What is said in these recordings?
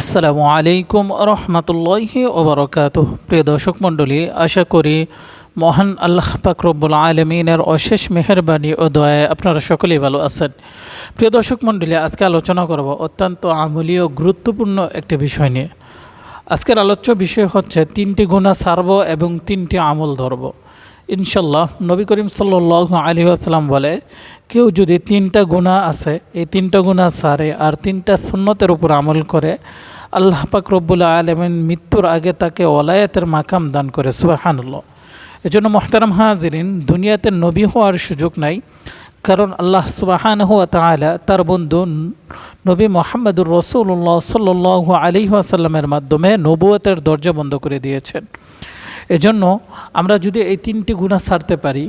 আসসালামু আলাইকুম রহমতুল্লাহি ওবরাকাতুহ। প্রিয় দর্শক মণ্ডলী, আশা করি মহান আল্লাহ পাক রব্বুল আলামিনের অশেষ মেহেরবানি ও দয়ায় আপনারা সকলেই ভালো আছেন। প্রিয় দর্শক মণ্ডলী, আজকে আলোচনা করব অত্যন্ত আমূলী ও গুরুত্বপূর্ণ একটি বিষয় নিয়ে। আজকের আলোচ্য বিষয় হচ্ছে 3টি গুনাহ ছাড়ব এবং 3টি আমল ধরব ইনশাল্লাহ। নবী করিম সাল্লাল্লাহু আলাইহি ওয়াসাল্লাম বলে, কেউ যদি 3টা গুনাহ আছে, এই 3টা গুনাহ ছাড়ে আর 3টা সুন্নতের উপর আমল করে, আল্লাহ পাক রব্বুল আলামিন মৃত্যুর আগে তাকে ওলায়াতের মাকাম দান করে। সুবহানাল্লাহ। এজন্য মুহতারাম হাজিরিন, দুনিয়াতে নবী হওয়ার সুযোগ নাই, কারণ আল্লাহ সুবহানাহু ওয়া তাআলা তার বন্ধু নবী মুহাম্মদুর রাসূলুল্লাহ সাল্লাল্লাহু আলাইহি ওয়াসাল্লামের মাধ্যমে নবুয়তের দরজা বন্ধ করে দিয়েছেন। এজন্য আমরা যদি এই 3টি গুনাহ ছাড়তে পারি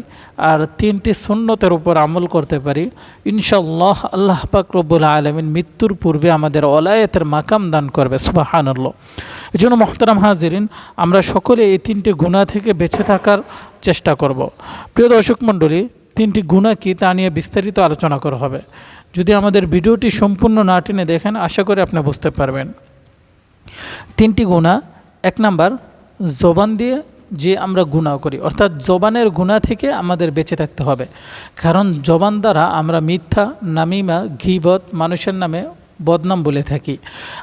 আর 3টি সুন্নতের উপর আমল করতে পারি, ইনশাআল্লাহ আল্লাহ পাক রব্বুল আলামিন মৃত্যুর পূর্বে আমাদের ওলায়াতের মাকাম দান করবে। সুবহানাল্লাহ। এজন্য মুহতারাম হাজিরিন, আমরা সকলে এই 3টি গুনাহ থেকে বেঁচে থাকার চেষ্টা করব। প্রিয় দর্শক মণ্ডলী, 3টি গুনাহ কি তা নিয়ে বিস্তারিত আলোচনা করা হবে। যদি আমাদের ভিডিওটি সম্পূর্ণ না টেনে দেখেন, আশা করি আপনি বুঝতে পারবেন। 3টি গুনাহ। 1 নাম্বার, জবান দিয়ে যে আমরা গুনাহ করি, অর্থাৎ জবানের গুনাহ থেকে আমাদের বেঁচে থাকতে হবে। কারণ জবান দ্বারা আমরা মিথ্যা, নামিমা, গীবত, মানুষের নামে বদনাম বলে থাকি।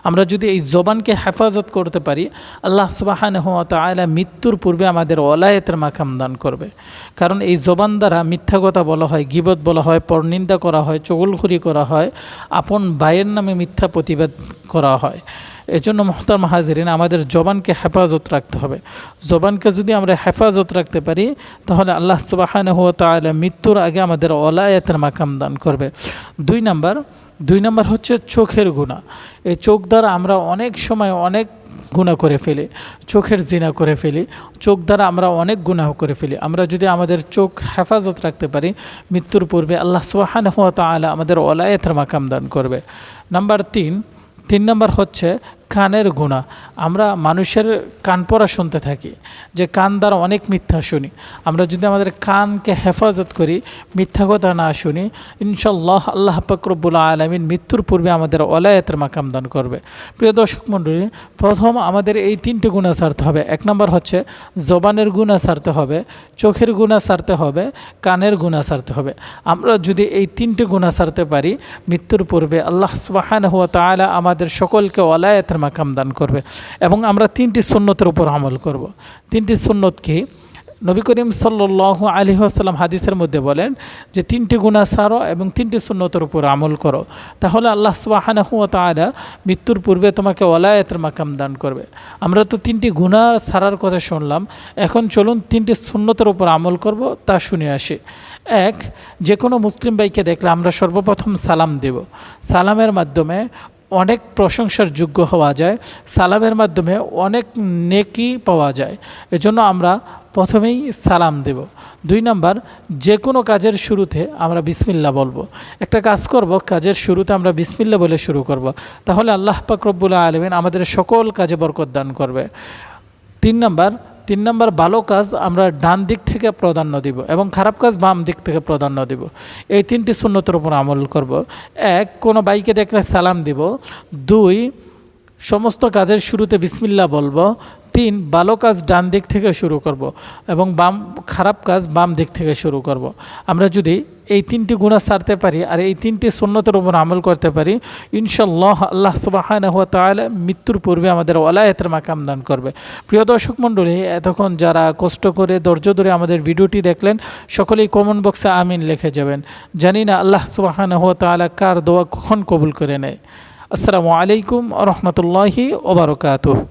আমরা যদি এই জবানকে হেফাজত করতে পারি, আল্লাহ সুবহানাহু ওয়া তাআলা মৃত্যুর পূর্বে আমাদের ওলায়াতের মাকাম দান করবে। কারণ এই জবান দ্বারা মিথ্যা কথা বলা হয়, গীবত বলা হয়, পরনিন্দা করা হয়, চগলখুরি করা হয়, আপন ভাইয়ের নামে মিথ্যা প্রতিবাদ করা হয়। এজন্য মুহতারাম হাজিরিন, আমাদের জবানকে হেফাজত রাখতে হবে। জবানকে যদি আমরা হেফাজত রাখতে পারি, তাহলে আল্লাহ সুবহানাহু ওয়া তাআলা মৃত্যুর আগে আমাদের ওলায়াতের মাকাম দান করবে। 2 নাম্বার হচ্ছে চোখের গুনাহ। এই চোখ দ্বারা আমরা অনেক সময় অনেক গুনাহ করে ফেলি, চোখের জিনা করে ফেলি, চোখ দ্বারা আমরা অনেক গুনাহ করে ফেলি। আমরা যদি আমাদের চোখ হেফাজত রাখতে পারি, মৃত্যুর পূর্বে আল্লাহ সুবহানাহু ওয়া তাআলা আমাদের ওলায়াতের মাকাম দান করবে। নাম্বার 3 নাম্বার হচ্ছে কানের গুনাহ। আমরা মানুষের কান পড়া শুনতে থাকি, যে কান দ্বারা অনেক মিথ্যা শুনি। আমরা যদি আমাদের কানকে হেফাজত করি, মিথ্যা কথা না শুনি, ইনশাআল্লাহ আল্লাহ পাক রব্বুল আলামিন মৃত্যুর পূর্বে আমাদের ওলায়াতের মাকাম দান করবে। প্রিয় দর্শক মণ্ডলী, প্রথম আমাদের এই 3টি গুনাহ ছাড়তে হবে। 1 নাম্বার হচ্ছে জবানের গুনাহ ছাড়তে হবে, চোখের গুনাহ ছাড়তে হবে, কানের গুনাহ ছাড়তে হবে। আমরা যদি এই 3টি গুনাহ ছাড়তে পারি, মৃত্যুর পূর্বে আল্লাহ সুবহানাহু ওয়া তাআলা আমাদের সকলকে ওলায়াতের মাকাম দান করবে। এবং আমরা 3টি সুন্নতের উপর আমল করব। 3টি সুন্নত কি? নবী করিম সাল্লাল্লাহু আলাইহি ওয়াসাল্লাম হাদিসের মধ্যে বলেন যে 3টি গুনাহ ছাড়ো এবং 3টি সুন্নতের উপর আমল করো, তাহলে আল্লাহ সুবহানাহু ওয়া তাআলা মৃত্যুর পূর্বে তোমাকে ওলায়াতের মাকাম দান করবে। আমরা তো 3টি গুনাহ ছাড়ার কথা শুনলাম, এখন চলুন 3টি সুন্নতের উপর আমল করব, তা শুনে আসি। 1, যে কোনো মুসলিম ভাইকে দেখলে আমরা সর্বপ্রথম সালাম দেব। সালামের মাধ্যমে অনেক প্রশংসার যোগ্য হওয়া যায়, সালামের মাধ্যমে অনেক নেকি পাওয়া যায়। এজন্য আমরা প্রথমেই সালাম দেব। 2 নাম্বার, যে কোনো কাজের শুরুতে আমরা বিসমিল্লাহ বলবো। একটা কাজ করব, কাজের শুরুতে আমরা বিসমিল্লাহ বলে শুরু করব, তাহলে আল্লাহ পাক রব্বুল আলামিন আমাদের সকল কাজে বরকত দান করবে। 3 নাম্বার, ভালো কাজ আমরা ডান দিক থেকে প্রাধান্য দিব এবং খারাপ কাজ বাম দিক থেকে প্রাধান্য দিব। এই 3টি সুন্নতের উপর আমল করব। 1, কোনো বাইকে দেখলে সালাম দিব। 2, সমস্ত কাজের শুরুতে বিসমিল্লাহ বলবো। 3, ভালো কাজ ডান দিক থেকে শুরু করব এবং খারাপ কাজ বাম দিক থেকে শুরু করব। আমরা যদি এই 3টি গুনাহ ছাড়তে পারি আর এই 3টি সুন্নতের উপর আমল করতে পারি, ইনশাআল্লাহ আল্লাহ সুবহানাহু ওয়া তাআলা মৃত্যুর পূর্বে আমাদের ওলায়াতের মাকাম দান করবে। প্রিয় দর্শক মণ্ডলী, এতক্ষণ যারা কষ্ট করে ধৈর্য ধরে আমাদের ভিডিওটি দেখলেন, সকলেই কমেন্ট বক্সে আমিন লিখে যাবেন। জানি না আল্লাহ সুবহানাহু ওয়া তাআলা কার দোয়া কখন কবুল করে নেয়। আসসালামু আলাইকুম ওয়া রাহমাতুল্লাহি ওয়া বারাকাতুহু।